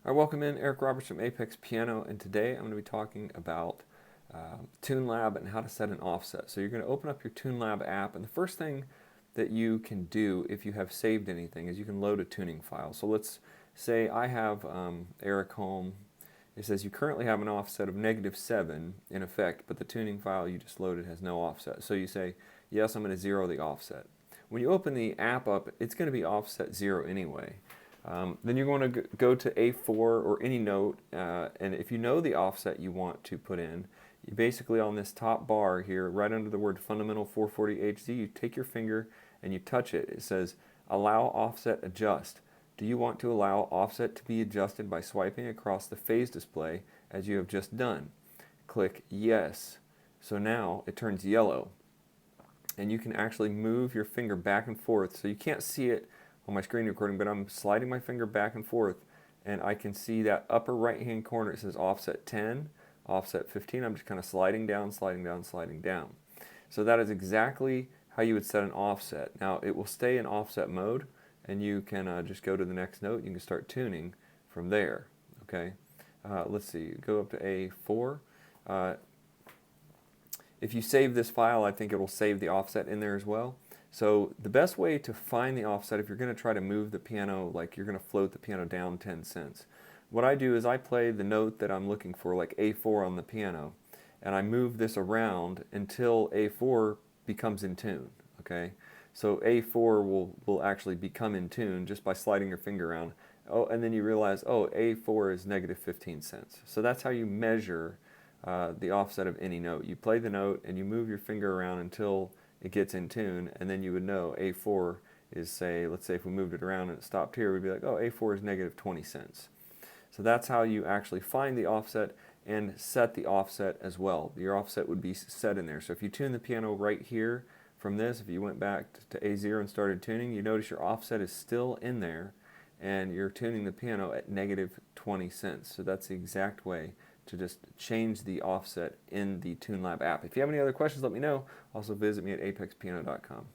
All right, welcome in. Eric Roberts from Apex Piano, and today I'm going to be talking about Tunelab and how to set an offset. So you're going to open up your Tunelab app, and the first thing that you can do if you have saved anything is you can load a tuning file. So let's say I have Eric home. It says you currently have an offset of -7 in effect, but the tuning file you just loaded has no offset. So you say, yes, I'm going to zero the offset. When you open the app up, it's going to be offset 0 anyway. Then you're going to go to A4 or any note, and if you know the offset you want to put in, you basically on this top bar here, right under the word Fundamental 440 HZ, you take your finger and you touch it. It says Allow Offset Adjust. Do you want to allow offset to be adjusted by swiping across the phase display as you have just done? Click Yes. So now it turns yellow, and you can actually move your finger back and forth. So you can't see it on my screen recording, but I'm sliding my finger back and forth, and I can see that upper right hand corner. It says offset 10, offset 15. I'm just kind of sliding down, sliding down, sliding down. So that is exactly how you would set an offset. Now it will stay in offset mode, and you can just go to the next note. You can start tuning from there. Okay, let's see, go up to A4. If you save this file, I think it will save the offset in there as well. So the best way to find the offset, if you're going to try to move the piano, like you're going to float the piano down 10 cents, what I do is I play the note that I'm looking for, like A4 on the piano, and I move this around until A4 becomes in tune. Okay, so A4 will actually become in tune just by sliding your finger around. Oh, and then you realize, oh, A4 is -15 cents. So that's how you measure the offset of any note. You play the note and you move your finger around until it gets in tune, and then you would know A4 is, say, let's say if we moved it around and it stopped here, we'd be like, oh, A4 is -20 cents. So that's how you actually find the offset and set the offset as well. Your offset would be set in there. So if you tune the piano right here from this, if you went back to A0 and started tuning, you notice your offset is still in there, and you're tuning the piano at -20 cents. So that's the exact way to just change the offset in the Tunelab app. If you have any other questions, let me know. Also visit me at apexpiano.com.